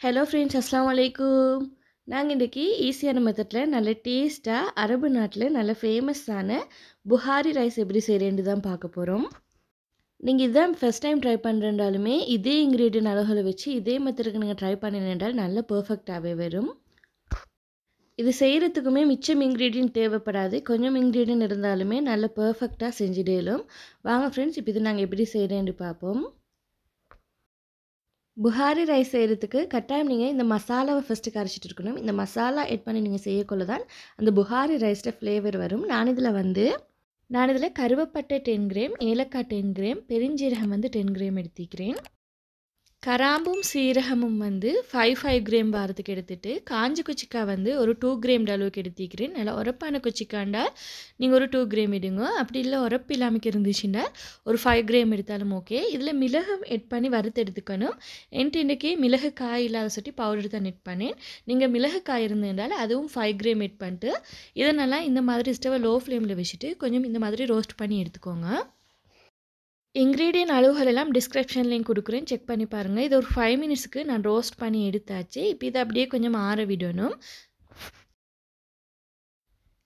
Hello friends, அஸ்ஸலாமு அலைக்கும். நாங்கள் இன்றைக்கி ஈஸியான மெத்தடில் நல்ல டேஸ்ட்டாக அரபு நாட்டில் நல்ல ஃபேமஸான புகாரி ரைஸ் எப்படி செய்கிறேன்னு தான் பார்க்க போகிறோம். நீங்கள் இதுதான் ஃபஸ்ட் டைம் ட்ரை பண்ணுறேன்றாலுமே இதே இன்க்ரீடியன்ட் அளவுகளை வச்சு இதே மெத்தடுக்கு நீங்கள் ட்ரை பண்ணினேன்றால் நல்ல பர்ஃபெக்டாகவே வரும். இது செய்கிறதுக்குமே மிச்சம் இன்க்ரீடியன்ட் தேவைப்படாது. கொஞ்சம் இன்க்ரீடியன்ட் இருந்தாலுமே நல்ல பர்ஃபெக்டாக செஞ்சுடலும். வாங்க ஃப்ரெண்ட்ஸ், இப்போ இது நாங்கள் எப்படி செய்கிறேன்னு பார்ப்போம். புகாரி ரைஸ் செய்கிறதுக்கு கட்டாயம் நீங்கள் இந்த மசாலாவை ஃபஸ்ட்டு கரைச்சிட்டு இருக்கணும். இந்த மசாலா ஆட் பண்ணி நீங்கள் செய்யக்குள்ள தான் அந்த புகாரி ரைஸில் ஃப்ளேவர் வரும். நான் இதில் கருவேப்பட்டை 10 கிராம், ஏலக்காய் 10 கிராம், பெருஞ்சீரகம் 10 கிராம் எடுத்துக்கிறேன். கராம்பும் சீரகமும் 5 கிராம் வாரத்துக்கு எடுத்துகிட்டு, காஞ்ச கொச்சிக்காய் ஒரு 2 கிராம் அளவுக்கு எடுத்துக்கிறேன். நல்லா உரப்பான கொச்சிக்காண்டால் நீங்கள் ஒரு 2 கிராம் எடுங்க. அப்படி இல்லை உரப்பு இல்லாமல் இருந்துச்சுன்னா ஒரு 5 கிராம் எடுத்தாலும் ஓகே. இதில் மிளகும் எட் பண்ணி வறுத்து எடுத்துக்கணும். இன்றைக்கி மிளகு காய் இல்லாத சொல்லி பவுடர் தான் எட் பண்ணேன். நீங்கள் மிளகு காய் இருந்ததுனால அதுவும் 5 கிராம் எட் பண்ணிட்டு இதனால் இந்த மாதிரி ஸ்டவை லோ ஃப்ளேமில் வச்சுட்டு கொஞ்சம் இந்த மாதிரி ரோஸ்ட் பண்ணி எடுத்துக்கோங்க. இன்க்ரீடியன்ட் அளவுகள் எல்லாம் டிஸ்கிரிப்ஷன் லிங்க் கொடுக்குறேன், செக் பண்ணி பாருங்கள். இது ஒரு 5 மினிட்ஸ்க்கு நான் ரோஸ்ட் பண்ணி எடுத்தாச்சு. இப்போ இதை அப்படியே கொஞ்சம் ஆற விடணும்.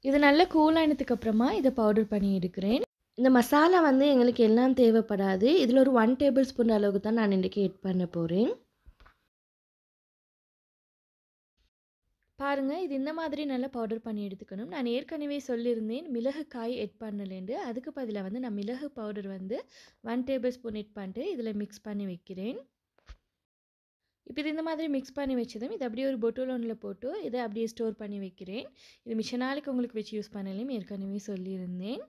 இது நல்லா கூலானதுக்கு அப்புறமா இதை பவுடர் பண்ணி எடுக்கிறேன். இந்த மசாலா எங்களுக்கு எல்லாம் தேவைப்படாது. இதில் ஒரு 1 டேபிள் ஸ்பூன் அளவுக்கு தான் நான் இன்றைக்கி எட் பண்ண போகிறேன். பாருங்கள், இது இந்த மாதிரி நல்லா பவுடர் பண்ணி எடுத்துக்கணும். நான் ஏற்கனவே சொல்லியிருந்தேன் மிளகு காய் எட் பண்ணலேண்டு. அதுக்கு பதிலாக நான் மிளகு பவுடர் 1 டேபிள் ஸ்பூன் எட் பண்ணிட்டு இதில் மிக்ஸ் பண்ணி வைக்கிறேன். இப்போ இது இந்த மாதிரி மிக்ஸ் பண்ணி வச்சதும் இதை அப்படியே ஒரு பொட்டலோனில் போட்டு இதை அப்படியே ஸ்டோர் பண்ணி வைக்கிறேன். இது மிச்ச நாளைக்கு உங்களுக்கு வச்சு யூஸ் பண்ணலையும் ஏற்கனவே சொல்லியிருந்தேன்.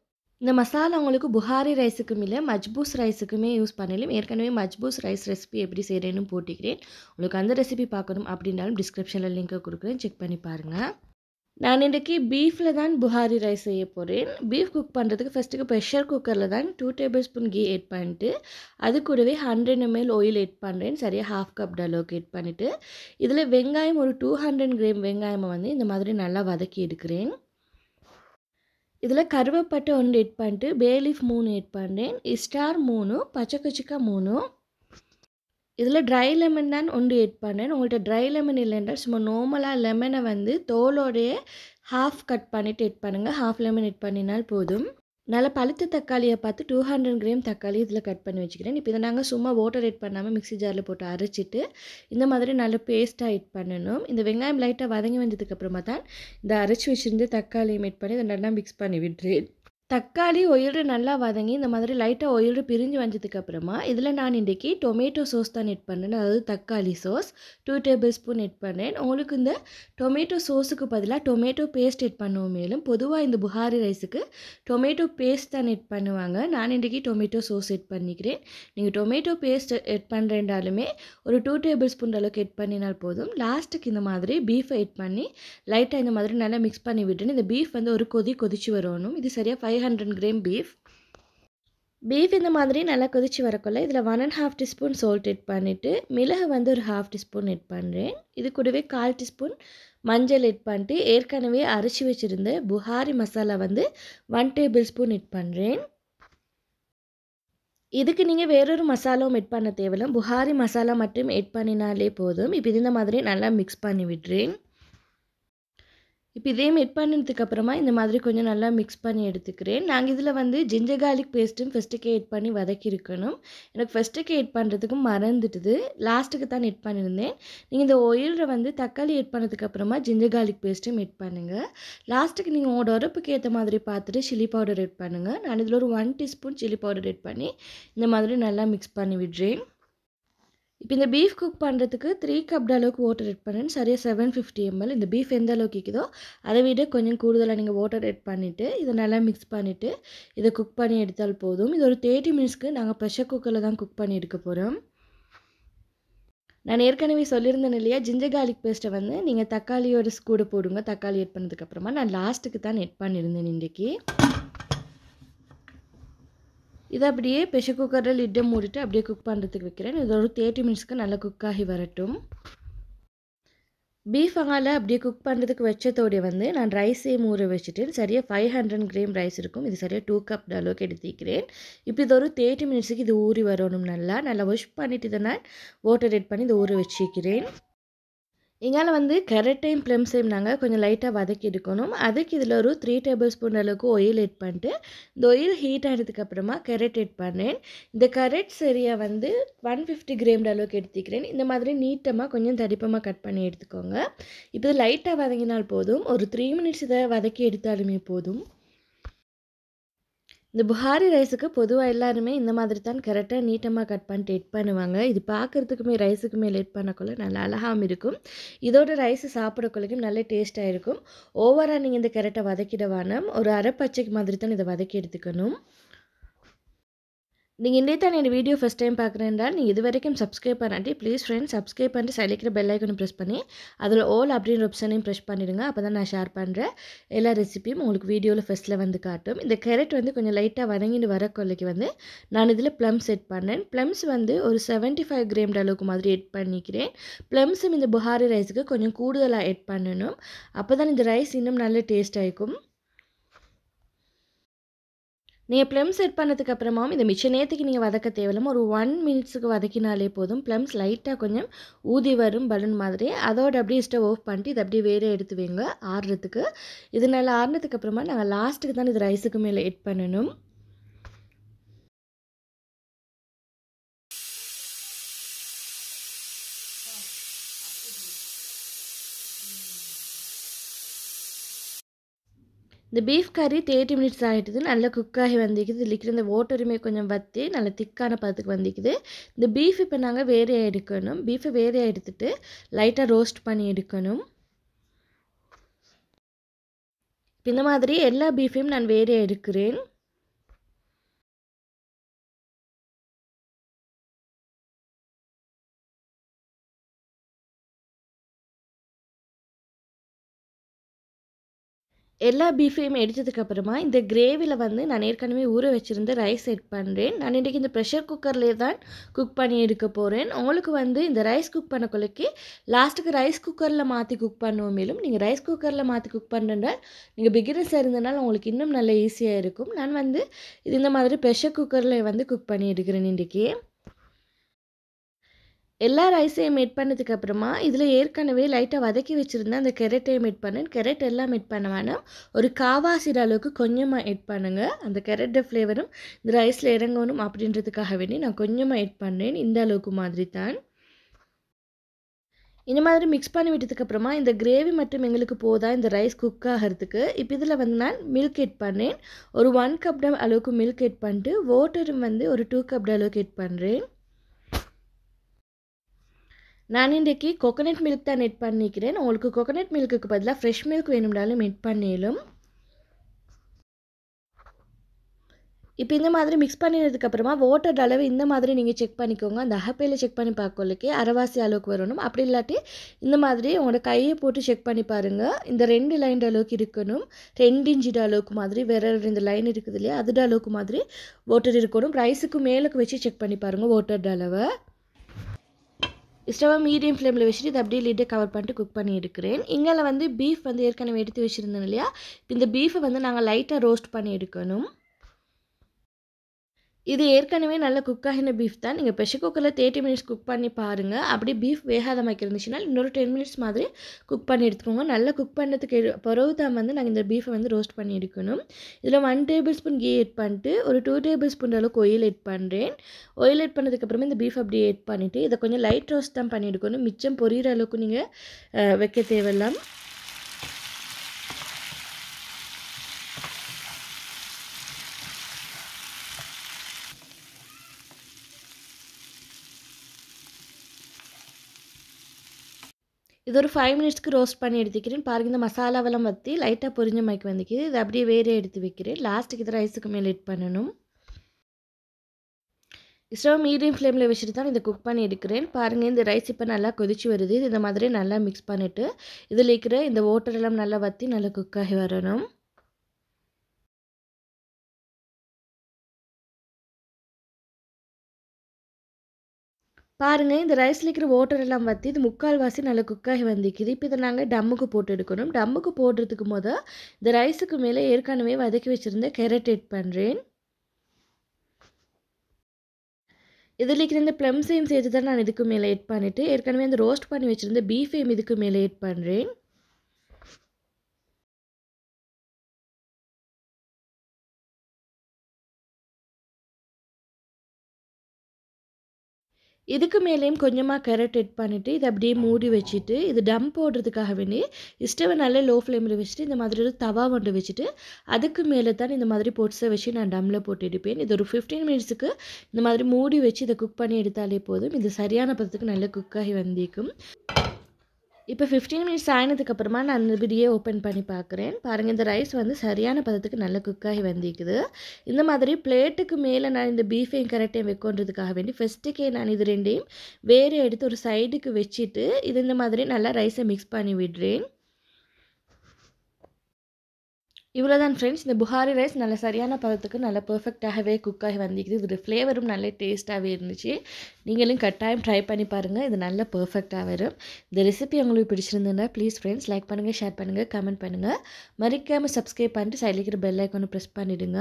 இந்த மசாலா உங்களுக்கு புகாரி ரைஸுக்கும் இல்லை மஜ்பூஸ் ரைஸுக்குமே யூஸ் பண்ணலும். ஏற்கனவே மஜ்பூஸ் ரைஸ் ரெசிபி எப்படி செய்கிறேன்னு போட்டிக்கிறேன். உங்களுக்கு அந்த ரெசிபி பார்க்கணும் அப்படின்னாலும் டிஸ்கிரிப்ஷனில் லிங்க்கை கொடுக்குறேன், செக் பண்ணி பாருங்கள். நான் இன்றைக்கி பீஃபில் தான் புகாரி ரைஸ் செய்ய போகிறேன். பீஃப் குக் பண்ணுறதுக்கு ஃபஸ்ட்டுக்கு ப்ரெஷர் குக்கரில் தான் 2 டேபிள் ஸ்பூன் கீ எட் பண்ணிட்டு அது கூடவே 100 ml ஆயில் எட் பண்ணுறேன். சரியாக 1/2 கப் அளவுக்கு எட் பண்ணிவிட்டு இதில் வெங்காயம் ஒரு 200 கிராம் வெங்காயமை இந்த மாதிரி நல்லா வதக்கி எடுக்கிறேன். இதில் கருவேப்பட்டை 1 எட் பண்ணிட்டு பே லீஃப் 3 எட் பண்ணுறேன். ஸ்டார் 3, பச்சை கொச்சிக்காய் 3. இதில் ட்ரை லெமன் தான் 1 எட் பண்ணேன். உங்கள்கிட்ட ட்ரை லெமன் இல்லைன்றால் சும்மா நார்மலாக லெமனை தோலோடையே 1/2 கட் பண்ணிவிட்டு எட் பண்ணுங்கள். 1/2 லெமன் எட் பண்ணினால் போதும். நல்லா பழுத்த தக்காளியை பார்த்து 200 கிராம் தக்காளி இதில் கட் பண்ணி வச்சுக்கிறேன். இப்போ இதை நாங்கள் சும்மா வாட்டர் எட் பண்ணாமல் மிக்ஸி ஜாரில் போட்டு அரைச்சிட்டு இந்த மாதிரி நல்ல பேஸ்ட்டாக எட் பண்ணணும். இந்த வெங்காயம் லைட்டாக வதங்கி வந்ததுக்கப்புறமா தான் இந்த அரைச்சி வச்சுருந்து தக்காளியை எட் பண்ணி இதை நல்லா மிக்ஸ் பண்ணி விட்டுறேன். தக்காளி ஒயில்டு நல்லா வதங்கி இந்த மாதிரி லைட்டாக ஒயில்டு பிரிஞ்சு வந்ததுக்கப்புறமா இதில் நான் இன்றைக்கி டொமேட்டோ சோஸ் தான் எட் பண்ணேன். அதாவது தக்காளி சோஸ் 2 டேபிள் ஸ்பூன் எட் பண்ணேன். உங்களுக்கு இந்த டொமேட்டோ சோஸுக்கு பதிலாக டொமேட்டோ பேஸ்ட் எட் பண்ணுவோம். மேலும் பொதுவாக இந்த புகாரி ரைஸுக்கு டொமேட்டோ பேஸ்ட் தான் எட் பண்ணுவாங்க. நான் இன்றைக்கி டொமேட்டோ சோஸ் எட் பண்ணிக்கிறேன். நீங்கள் டொமேட்டோ பேஸ்ட் எட் பண்ணுறேன்றாலுமே ஒரு 2 டேபிள் ஸ்பூன் அளவுக்கு எட் பண்ணினால் போதும். லாஸ்ட்டுக்கு இந்த மாதிரி பீஃபை எட் பண்ணி லைட்டாக இந்த மாதிரி நல்லா மிக்ஸ் பண்ணி விட்டுன்னு இந்த பீஃப் ஒரு கொதிச்சு வரணும். இது சரியாக 500 கிராம் பீஃப் இந்த மாதிரி நல்லா கொதிச்சு வரக்குள்ள இதில் 1.5 டீஸ்பூன் சால்ட் எட் பண்ணிவிட்டு மிளகு ஒரு 1/2 டீஸ்பூன் எட் பண்ணுறேன். இது கூடவே 1/4 டீஸ்பூன் மஞ்சள் எட் பண்ணிட்டு ஏற்கனவே அரைச்சி வச்சுருந்த புகாரி மசாலா 1 டேபிள் ஸ்பூன் எட் பண்ணுறேன். இதுக்கு நீங்கள் வேறொரு மசாலாவும் எட் பண்ண தேவையில்லை, புகாரி மசாலா மட்டும் எட் பண்ணினாலே போதும். இப்போ இந்த மாதிரி நல்லா மிக்ஸ் பண்ணி விடுறேன். இப்போ இதே எட் பண்ணதுக்கப்புறமா இந்த மாதிரி கொஞ்சம் நல்லா மிக்ஸ் பண்ணி எடுத்துக்கிறேன். நாங்கள் இதில் ஜிஞ்சர் கார்லிக் பேஸ்ட்டும் ஃபஸ்ட்டுக்கே எட் பண்ணி வதக்கியிருக்கணும். எனக்கு ஃபஸ்ட்டுக்கே எட் பண்ணுறதுக்கும் மறந்துட்டுது, லாஸ்ட்டுக்கு தான் எட் பண்ணியிருந்தேன். நீங்கள் இந்த ஆயிலில் தக்காளி எட் பண்ணதுக்கப்புறமா ஜிஞ்சர் கார்லிக் பேஸ்ட்டும் எட் பண்ணுங்கள். லாஸ்ட்டுக்கு நீங்கள் உங்களோட உரப்புக்கு ஏற்ற மாதிரி பார்த்துட்டு சில்லி பவுடர் எட் பண்ணுங்கள். நான் இதில் ஒரு 1 டீஸ்பூன் சில்லி பவுடர் எட் பண்ணி இந்த மாதிரி நல்லா மிக்ஸ் பண்ணி விடுறேன். இப்போ இந்த பீஃப் குக் பண்ணுறதுக்கு 3 கப் அளவுக்கு வாட்டர் எட் பண்ணேன். சரியாக 750 ml. இந்த பீஃப் எந்த அளவுக்கு இருக்குதோ அதை விட கொஞ்சம் கூடுதலாக நீங்கள் வாட்டர் எட் பண்ணிவிட்டு இதை நல்லா மிக்ஸ் பண்ணிவிட்டு இதை குக் பண்ணி எடுத்தால் போதும். இது ஒரு 30 மினிட்ஸ்க்கு நாங்கள் ப்ரெஷர் குக்கரில் தான் குக் பண்ணி எடுக்க போகிறோம். நான் ஏற்கனவே சொல்லியிருந்தேன் இல்லையா, ஜிஞ்சர் கார்லிக் பேஸ்ட்டை நீங்கள் தக்காளியோட கூட போடுங்க. தக்காளி எட் பண்ணதுக்கப்புறமா நான் லாஸ்ட்டுக்கு தான் எட் பண்ணியிருந்தேன் இன்றைக்கி. இதை அப்படியே ப்ரெஷர் குக்கரில் லிட்டை மூடிட்டு அப்படியே குக் பண்ணுறதுக்கு வைக்கிறேன். இது ஒரு 30 மினிட்ஸ்க்கு நல்லா குக் ஆகி வரட்டும். பீஃப் அப்படியே குக் பண்ணுறதுக்கு வச்சதோடைய நான் ரைஸையும் ஊற வச்சுட்டேன். சரியாக 500 கிராம் ரைஸ் இருக்கும். இது சரியாக 2 கப் அளவுக்கு எடுத்துக்கிறேன். இப்போ இது ஒரு 30 மினிட்ஸுக்கு இது ஊறி வரணும். நல்லா வாஷ் பண்ணிவிட்டு இதை நான் வாட்டர் எட் பண்ணி இதை ஊற வச்சுக்கிறேன். இங்கால வந்து கேரட்டையும் ப்ளம்ஸையும் நாங்கள் கொஞ்சம் லைட்டாக வதக்கி எடுக்கணும். அதுக்கு இதில் ஒரு 3 டேபிள் ஸ்பூன் அளவுக்கு ஆயில் ஆட் பண்ணிட்டு இந்த ஆயில் ஹீட் ஆனதுக்கப்புறமா கேரட் ஆட் பண்ணேன். இந்த கேரட் சரியாக வந்து 150 கிராம் அளவுக்கு எடுத்துக்கிறேன். இந்த மாதிரி நீட்டமாக கொஞ்சம் தடிப்பமாக கட் பண்ணி எடுத்துக்கோங்க. இப்போ லைட்டாக வதங்கினால் போதும். ஒரு 3 மினிட்ஸ் இதை வதக்கி எடுத்தாலுமே போதும். இந்த புகாரி ரைஸுக்கு பொதுவாக எல்லாருமே இந்த மாதிரி தான் கரெக்டாக நீட்டமாக கட் பண்ணிட்டு எட் பண்ணுவாங்க. இது பார்க்குறதுக்குமே ரைஸுக்குமே லேட் பண்ணக்குள்ள நல்லா அழகாகவும் இருக்கும். இதோட ரைஸ் சாப்பிடக்குள்ளைக்கும் நல்ல டேஸ்ட்டாக இருக்கும். ஓவராக நீங்கள் இந்த கேரட்டை வதக்கிட வேணாம். ஒரு அரை பச்சைக்கு மாதிரி தான் இதை வதக்கி எடுத்துக்கணும். நீங்கள் இன்றைய தான் என்னோடய வீடியோ ஃபஸ்ட் டைம் பார்க்குறேன்டா நீங்கள் இது வரைக்கும் சப்ஸ்கிரைப் பண்ணாட்டி ப்ளீஸ் ஃப்ரெண்ட்ஸ் சப்ஸ்கிரைப் பண்ணிட்டு சைடில் இருக்கிற பெல் ஐக்கனை ப்ரெஸ் பண்ணி அதில் ஆல் அப்படின்ற ஆப்ஷனையும் ப்ரெஸ் பண்ணிவிடுங்க. அப்போ தான் நான் ஷேர் பண்ணுற எல்லா ரெசிபியும் உங்களுக்கு வீடியோவில் ஃபஸ்ட்டில் வந்து காட்டும். இந்த கேரட் வந்து கொஞ்சம் லைட்டாக வதங்கிட்டு வர கொள்ளைக்கு வந்து நான் இதில் ப்ளம்ஸ் எட் பண்ணேன். ப்ளம்ஸ் வந்து ஒரு 75 கிராம் அளவுக்கு மாதிரி எட் பண்ணிக்கிறேன். ப்ளம்ஸும் இந்த புகாரி ரைஸுக்கு கொஞ்சம் கூடுதலாக எட் பண்ணணும். அப்போ தான் இந்த ரைஸ் இன்னும் நல்ல டேஸ்ட்டாக இருக்கும். நீங்கள் ப்ளம்ஸ் செட் பண்ணதுக்கு அப்புறமாவும் இந்த மிச்ச நேரத்துக்கு நீங்கள் வதக்க தேவையில்லாமல் ஒரு 1 மினிட்ஸுக்கு வதக்கினாலே போதும். ப்ளம்ஸ் லைட்டாக கொஞ்சம் ஊதி வரும் பலூன் மாதிரி. அதோட அப்படியே ஸ்டவ் ஆஃப் பண்ணிட்டு இதை அப்படியே வேறு எடுத்து வைங்க ஆறுறதுக்கு. இது நல்லா ஆறுனதுக்கு அப்புறமா நாங்கள் லாஸ்ட்டுக்கு தான் இது ரைஸுக்கு மேலே எட் பண்ணணும். இந்த பீஃப் கறி 30 மினிட்ஸ் ஆகிட்டுது. நல்லா குக்காகி வந்திக்குது. இதில் இருக்கிற இந்த வாட்டருமே கொஞ்சம் வற்றி நல்ல திக்கான பதத்துக்கு வந்திக்குது. இந்த பீஃப் இப்போ நாங்கள் வேறையாக எடுக்கணும். பீஃபை வேறையாக எடுத்துகிட்டு லைட்டாக ரோஸ்ட் பண்ணி எடுக்கணும். இந்த மாதிரி எல்லா பீஃபையும் நான் வேறையாக எடுக்கிறேன். எல்லா பீஃபையும் எடுத்ததுக்கப்புறமா இந்த கிரேவியில் வந்து நான் ஏற்கனவே ஊற வச்சுருந்த ரைஸ் எட் பண்ணுறேன். நான் இன்றைக்கி இந்த ப்ரெஷர் குக்கர்லேயே தான் குக் பண்ணி எடுக்க போகிறேன். உங்களுக்கு வந்து இந்த ரைஸ் குக் பண்ணக்குள்ளக்கு லாஸ்ட்டுக்கு ரைஸ் குக்கரில் மாற்றி குக் பண்ணுவோம். மேலும் நீங்கள் ரைஸ் குக்கரில் மாற்றி குக் பண்ணுறா நீங்கள் பிகினர்ஸாக இருந்தனால உங்களுக்கு இன்னும் நல்ல ஈஸியாக இருக்கும். நான் வந்து இது இந்த மாதிரி ப்ரெஷர் குக்கரில் வந்து குக் பண்ணி எடுக்கிறேன் இன்றைக்கி. எல்லா ரைஸையும் மேட் பண்ணதுக்கப்புறமா இதில் ஏற்கனவே லைட்டாக வதக்கி வச்சுருந்தேன் அந்த கேரட்டையும் மேட் பண்ணேன். கேரட் எல்லாம் மேட் பண்ண வேணாம். ஒரு காவாசிற அளவுக்கு கொஞ்சமாக எட் பண்ணுங்கள். அந்த கேரட் ஃப்ளேவரும் இந்த ரைஸில் இறங்கணும் அப்படின்றதுக்காக வேண்டி நான் கொஞ்சமாக எட் பண்ணேன். இந்த அளவுக்கு மாதிரி தான். இந்த மாதிரி மிக்ஸ் பண்ணி விட்டதுக்கப்புறமா இந்த கிரேவி மட்டும் எங்களுக்கு போதா இந்த ரைஸ் குக் ஆகிறதுக்கு. இப்போ இதில் வந்து நான் மில்க் எட் பண்ணேன். ஒரு 1 கப் அளவுக்கு மில்க் எட் பண்ணிட்டு வாட்டரும் வந்து ஒரு 2 கப் அளவுக்கு எட் பண்ணுறேன். நான் இன்றைக்கி கோகோனட் மில்க் தான் எட் பண்ணிக்கிறேன். உங்களுக்கு கோகோனட் மில்க்குக்கு பதிலாக ஃப்ரெஷ் மில்க் வேணும்னாலும் எட் பண்ணிடும். இப்போ இந்த மாதிரி மிக்ஸ் பண்ணினதுக்கப்புறமா வாட்டர் அளவு இந்த மாதிரி நீங்கள் செக் பண்ணிக்கோங்க. அந்த அகப்பையில் செக் பண்ணி பார்க்கறதுக்கே அரைவாசி அளவுக்கு வரணும். அப்படி இல்லாட்டி இந்த மாதிரி உங்களோட கையை போட்டு செக் பண்ணி பாருங்கள். இந்த 2 லைன் அளவுக்கு இருக்கணும். 2 இன்ச்சு அளவுக்கு மாதிரி வேறு இந்த லைன் இருக்குது இல்லையா அதோட அளவுக்கு மாதிரி வாட்டர் இருக்கணும். ரைஸுக்கு மேலுக்கு வச்சு செக் பண்ணி பாருங்கள் வாட்டர் அளவை. ஸ்டவ்வை மீடியம் ஃப்ளேமில் வச்சுட்டு இதை அப்படியே லிட்டை கவர் பண்ணிட்டு குக் பண்ணி எடுக்கிறேன். இங்கே வந்து பீஃப் வந்து ஏற்கனவே எடுத்து வச்சுருந்தேன் இல்லையா. இந்த பீஃபை வந்து நாங்கள் லைட்டாக ரோஸ்ட் பண்ணி எடுக்கணும். இது ஏற்கனவே நல்ல குக் ஆகின பீஃப் தான். நீங்கள் ப்ரெஷர் குக்கரில் 30 மினிட்ஸ் குக் பண்ணி பாருங்கள். அப்படி பீஃப் வேகாத மாதிரி இருந்துச்சுன்னா இன்னொரு 10 மினிட்ஸ் மாதிரி குக் பண்ணி எடுத்துக்கோங்க. நல்லா குக் பண்ணதுக்கு பிறகு தான் வந்து நாங்கள் இந்த பீஃபை வந்து ரோஸ்ட் பண்ணி எடுக்கணும். இதில் 1 டேபிள் ஸ்பூன் கீ எட் பண்ணிட்டு ஒரு 2 டேபிள் ஸ்பூன் அளவுக்கு ஆயில் எட் பண்ணுறேன். ஆயில் எட் பண்ணதுக்கப்புறமா இந்த பீஃப் அப்படியே எட் பண்ணிவிட்டு இதை கொஞ்சம் லைட் ரோஸ்ட் தான் பண்ணி எடுக்கணும். மிச்சம் பொரியிற அளவுக்கு நீங்கள் வைக்க தேவையில்லாம். இது ஒரு 5 மினிட்ஸ்க்கு ரோஸ்ட் பண்ணி எடுத்துக்கிறேன். பாருங்கள் இந்த மசாலாவெல்லாம் வற்றி லைட்டாக பொரிஞ்ச மைக்கு வந்துக்குது. இது அப்படியே வேறே எடுத்து வைக்கிறேன். லாஸ்ட்டுக்கு இது ரைஸுக்கு மேலே எட் பண்ணணும். ஸ்டவ் மீடியம் ஃப்ளேமில் வச்சுட்டு தான் இதை குக் பண்ணி எடுக்கிறேன். பாருங்கள் இந்த ரைஸ் இப்போ நல்லா கொதிச்சு வருது. இந்த மாதிரி நல்லா மிக்ஸ் பண்ணிவிட்டு இதில் இருக்கிற இந்த வாட்டர் எல்லாம் நல்லா வற்றி நல்லா குக் ஆகி வரணும். பாருங்கள் இந்த ரைஸில் இருக்கிற வாட்டர் எல்லாம் வற்றி இது 3/4 நல்லா குக்காகி வந்துக்குது. இப்போ இதை நாங்கள் டம்முக்கு போட்டு எடுக்கணும். டம்முக்கு போடுறதுக்கு இந்த ரைஸுக்கு மேலே ஏற்கனவே வதக்கி வச்சுருந்த கேரட் எட் பண்ணுறேன். இதில் இருக்கிற இந்த ப்ளம்ஸையும் சேர்த்து தான் நான் இதுக்கு மேலே ஆட் பண்ணிவிட்டு ஏற்கனவே அந்த ரோஸ்ட் பண்ணி வச்சுருந்த பீஃபையும் இதுக்கு மேலே ஆட் பண்ணுறேன். இதுக்கு மேலேயும் கொஞ்சமாக கேரட் ஆட் பண்ணிவிட்டு இதை அப்படியே மூடி வச்சுட்டு இது டம் போடுறதுக்காக வேண்டி ஸ்டவ்வை நல்லா லோ ஃப்ளேமில் வச்சுட்டு இந்த மாதிரி ஒரு தவா ஒன்று வச்சுட்டு அதுக்கு மேலே தான் இந்த மாதிரி பொட்ஸை வச்சு நான் டம்மில் போட்டு எடுப்பேன். இது ஒரு 15 மினிட்ஸுக்கு இந்த மாதிரி மூடி வச்சு இதை குக் பண்ணி எடுத்தாலே போதும். இது சரியான பதத்துக்கு நல்லா குக் ஆகி வந்திருக்கும். இப்போ 15 மினிட்ஸ் ஆனதுக்கப்புறமா நான் இந்த பிடியே ஓப்பன் பண்ணி பார்க்குறேன். பாருங்கள், இந்த ரைஸ் வந்து சரியான பதத்துக்கு நல்லா குக்காகி வந்திருக்குது. இந்த மாதிரி பிளேட்டுக்கு மேலே நான் இந்த பீஃபையும் கேரட்டையும் வைக்கொன்றதுக்காக வேண்டி ஃபஸ்ட்டுக்கே நான் இது ரெண்டையும் வேறு எடுத்து ஒரு சைடுக்கு வச்சுட்டு இது இந்த மாதிரி நல்லா ரைஸை மிக்ஸ் பண்ணி விடுறேன். இவ்வளோதான் ஃப்ரெண்ட்ஸ். இந்த புகாரி ரைஸ் நல்ல சரியான பதத்துக்கு நல்லா பெர்ஃபெக்டாகவே குக்காகி வந்திருக்குது. இதோட ஃப்ளேவரும் நல்ல டேஸ்ட்டாகவே இருந்துச்சு. நீங்களும் கட்டாயம் ட்ரை பண்ணி பாருங்கள். இது நல்ல பெர்ஃபெக்டாக வரும். இந்த ரெசிபி உங்களுக்கு பிடிச்சிருந்ததுன்னா ப்ளீஸ் ஃப்ரெண்ட்ஸ் லைக் பண்ணுங்கள், ஷேர் பண்ணுங்கள், கமெண்ட் பண்ணுங்கள். மறக்காமல் சப்ஸ்கிரைப் பண்ணிட்டு சைடில் இருக்கிற பெல் ஐக்கானை ப்ரெஸ் பண்ணிவிடுங்க.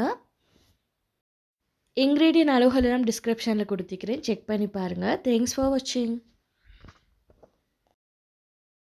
இன்க்ரீடியன்ட் அளவுகள் எல்லாம் டிஸ்கிரிப்ஷனில் கொடுத்துக்கிறேன். செக் பண்ணி பாருங்கள். தேங்க்ஸ் ஃபார் வாட்சிங்.